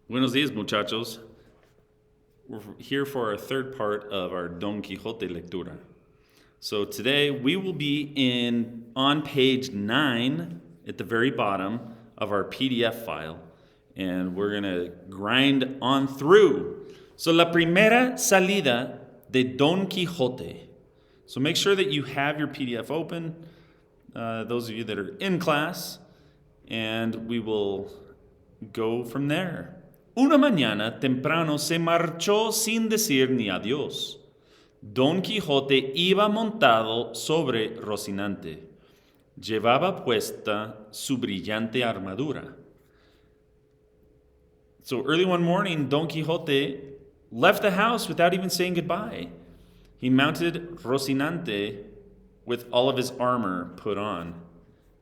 Buenos dias, muchachos. We're here for our third part of our Don Quixote lectura. So today we will be on page 9 at the very bottom of our PDF file, and we're going to grind on through. So la primera salida de Don Quixote. So make sure that you have your PDF open, those of you that are in class, and we will go from there. Una mañana temprano se marchó sin decir ni adiós. Don Quijote iba montado sobre Rocinante. Llevaba puesta su brillante armadura. So early one morning, Don Quixote left the house without even saying goodbye. He mounted Rocinante with all of his armor put on,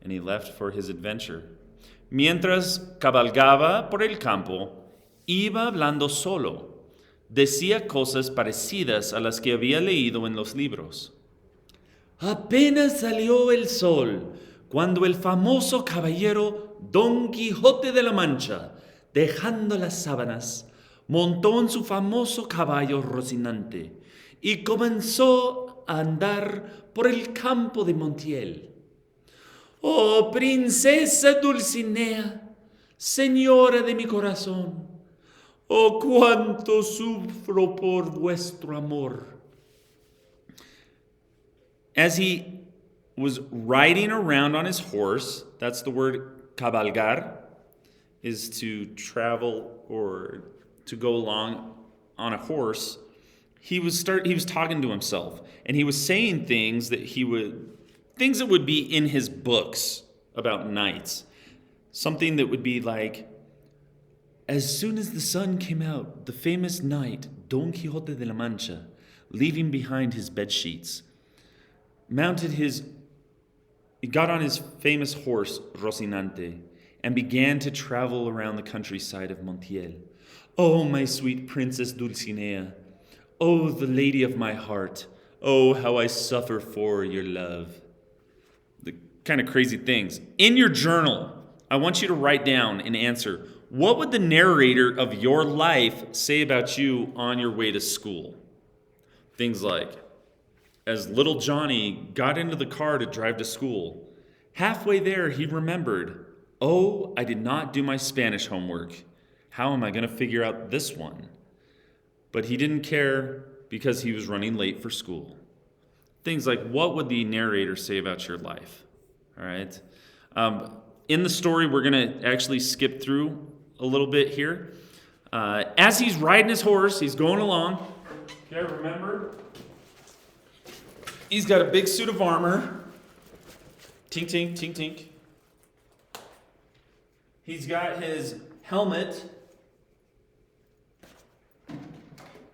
and he left for his adventure. Mientras cabalgaba por el campo, iba hablando solo. Decía cosas parecidas a las que había leído en los libros. Apenas salió el sol cuando el famoso caballero Don Quijote de la Mancha, dejando las sábanas, montó en su famoso caballo Rocinante y comenzó a andar por el campo de Montiel. Oh, princesa Dulcinea, señora de mi corazón, oh, cuánto sufro por vuestro amor. As he was riding around on his horse, that's the word cabalgar, is to travel or to go along on a horse. He was talking to himself, and he was saying things that would be in his books about knights. Something that would be like, as soon as the sun came out, the famous knight, Don Quixote de la Mancha, leaving behind his bed sheets, he got on his famous horse, Rocinante, and began to travel around the countryside of Montiel. Oh, my sweet princess Dulcinea, oh, the lady of my heart, oh, how I suffer for your love. The kind of crazy things. In your journal, I want you to write down and answer, what would the narrator of your life say about you on your way to school? Things like, as little Johnny got into the car to drive to school, halfway there he remembered, oh, I did not do my Spanish homework. How am I going to figure out this one? But he didn't care because he was running late for school. Things like, what would the narrator say about your life? All right. In the story, we're going to actually skip through a little bit here. As he's riding his horse, he's going along. Okay, remember? He's got a big suit of armor. Tink, tink, tink, tink. He's got his helmet.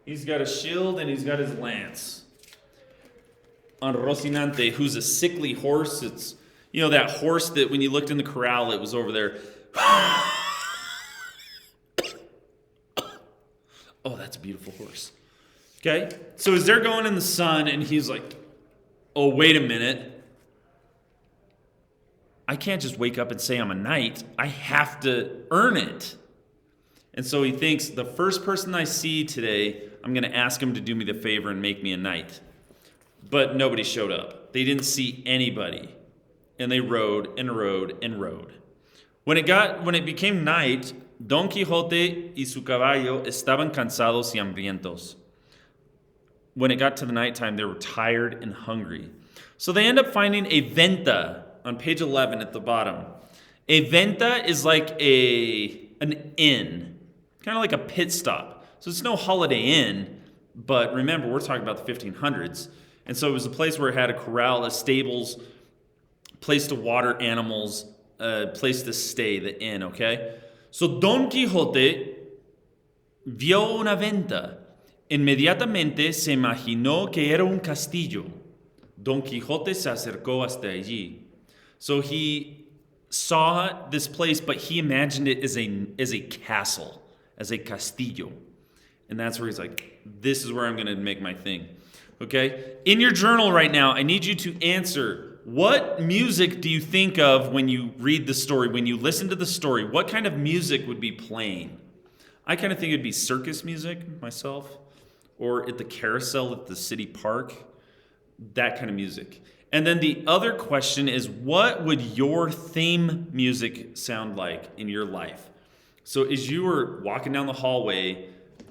He's got a shield and he's got his lance. On Rocinante, who's a sickly horse. It's, that horse that when you looked in the corral, it was over there. Oh, that's a beautiful horse. Okay? So as they're going in the sun, and he's like, oh, wait a minute. I can't just wake up and say I'm a knight. I have to earn it. And so he thinks, the first person I see today, I'm going to ask him to do me the favor and make me a knight. But nobody showed up. They didn't see anybody. And they rode and rode and rode. When it became night, Don Quixote y su caballo estaban cansados y hambrientos. When it got to the nighttime, they were tired and hungry. So they end up finding a venta on page 11 at the bottom. A venta is like an inn, kind of like a pit stop. So it's no Holiday Inn, but remember, we're talking about the 1500s. And so it was a place where it had a corral, a stables, place to water animals, a place to stay, the inn, okay? So Don Quijote vio una venta. Inmediatamente se imaginó que era un castillo. Don Quijote se acercó hasta allí. So he saw this place, but he imagined it as a castle, as a castillo. And that's where he's like, this is where I'm going to make my thing. Okay? In your journal right now, I need you to answer, what music do you think of when you read the story, when you listen to the story? What kind of music would be playing? I kind of think it'd be circus music myself, or at the carousel at the city park, that kind of music. And then the other question is, what would your theme music sound like in your life? So as you were walking down the hallway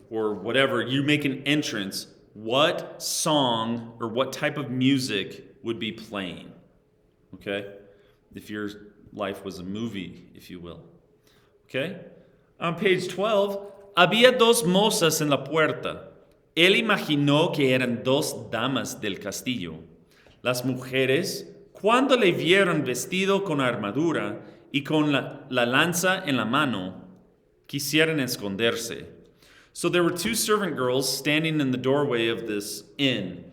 or whatever, you make an entrance, what song or what type of music would be playing? Okay? If your life was a movie, if you will. Okay? On page 12, había dos mozas en la puerta. Él imaginó que eran dos damas del castillo. Las mujeres, cuando le vieron vestido con armadura y con la lanza en la mano, quisieron esconderse. So there were two servant girls standing in the doorway of this inn.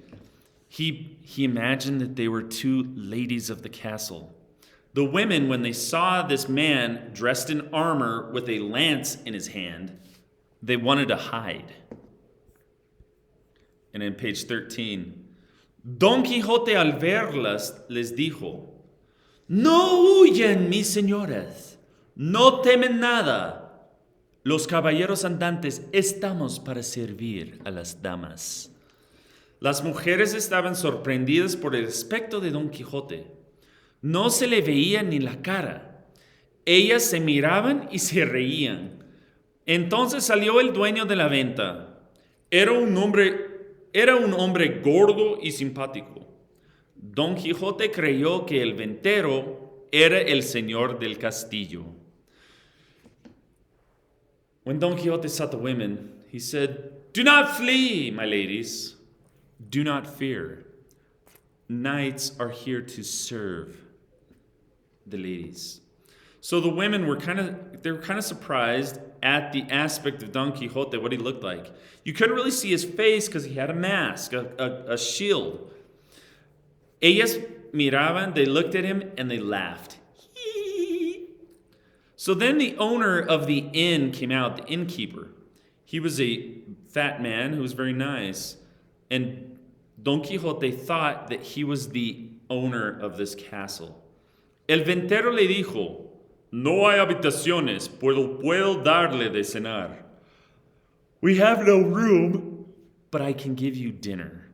He imagined that they were two ladies of the castle. The women, when they saw this man dressed in armor with a lance in his hand, they wanted to hide. And in page 13, Don Quijote al verlas les dijo, no huyan, mis señoras, no temen nada. Los caballeros andantes estamos para servir a las damas. Las mujeres estaban sorprendidas por el aspecto de Don Quijote. No se le veía ni la cara. Ellas se miraban y se reían. Entonces salió el dueño de la venta. Era un hombre gordo y simpático. Don Quijote creyó que el ventero era el señor del castillo. When Don Quixote saw the women, he said, do not flee, my ladies. Do not fear. Knights are here to serve the ladies. So the women were kind of surprised at the aspect of Don Quixote, what he looked like. You couldn't really see his face because he had a mask, a shield. Ellas miraban, they looked at him, and they laughed. So then the owner of the inn came out, the innkeeper. He was a fat man who was very nice. And Don Quixote thought that he was the owner of this castle. El ventero le dijo, no hay habitaciones, puedo darle de cenar. We have no room, but I can give you dinner.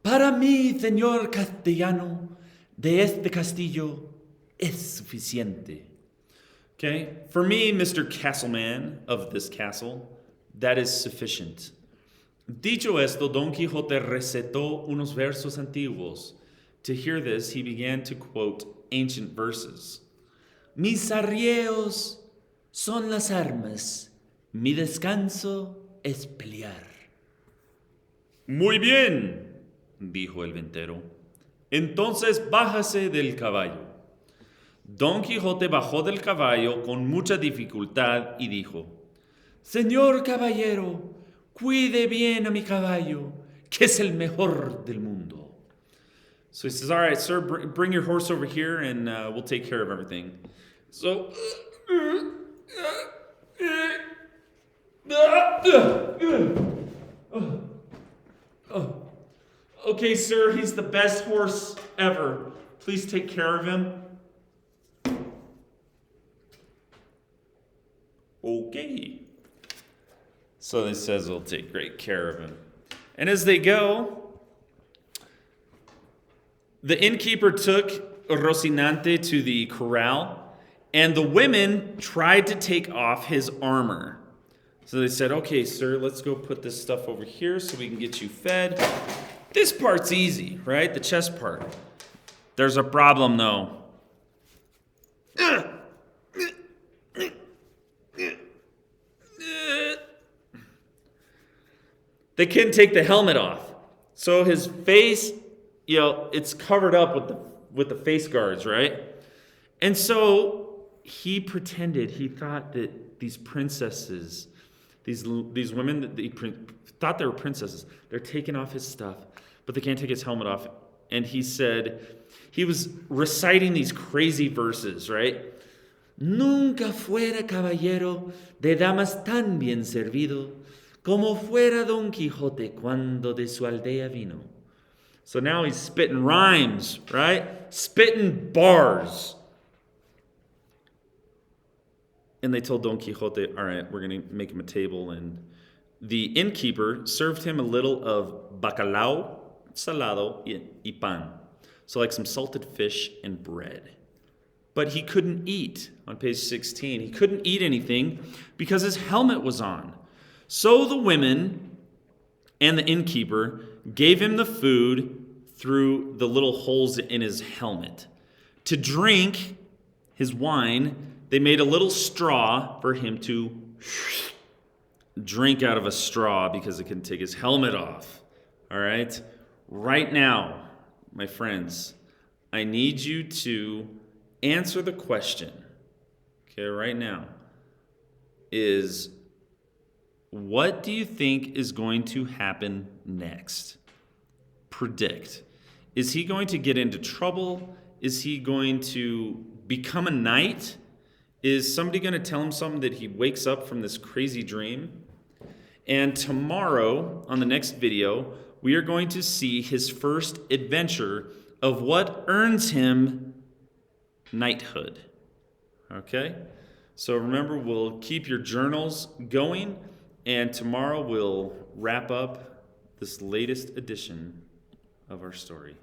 Para mí, señor castellano, de este castillo, es suficiente. Okay? For me, Mr. Castleman of this castle, that is sufficient. Dicho esto, Don Quixote recitó unos versos antiguos. To hear this, he began to quote ancient verses. Mis arrieros son las armas, mi descanso es pelear. Muy bien, dijo el ventero. Entonces bájase del caballo. Don Quijote bajó del caballo con mucha dificultad y dijo, Señor caballero, cuide bien a mi caballo, que es el mejor del mundo. So he says, all right, sir, bring your horse over here and we'll take care of everything. So, okay, sir, he's the best horse ever. Please take care of him. Okay. So he says we'll take great care of him. And as they go, the innkeeper took Rocinante to the corral, and the women tried to take off his armor. So they said, okay, sir, let's go put this stuff over here so we can get you fed. This part's easy, right? The chest part. There's a problem, though. They couldn't take the helmet off. So his face, it's covered up with the face guards, right? And so he pretended, he thought that these princesses, these women, that he thought they were princesses. They're taking off his stuff, but they can't take his helmet off. And he said, he was reciting these crazy verses, right? Nunca fuera caballero de damas tan bien servido, como fuera Don Quijote cuando de su aldea vino. So now he's spitting rhymes, right? Spitting bars. And they told Don Quixote, all right, we're going to make him a table. And the innkeeper served him a little of bacalao, salado, y pan. So like some salted fish and bread. But he couldn't eat. On page 16, he couldn't eat anything because his helmet was on. So the women and the innkeeper gave him the food through the little holes in his helmet. To drink his wine, they made a little straw for him to drink out of a straw because it can take his helmet off. All right? Right now, my friends, I need you to answer the question, okay, right now, is what do you think is going to happen next? Predict. Is he going to get into trouble? Is he going to become a knight? Is somebody going to tell him something that he wakes up from this crazy dream? And tomorrow, on the next video, we are going to see his first adventure of what earns him knighthood. Okay? So remember, we'll keep your journals going, and tomorrow we'll wrap up this latest edition of our story.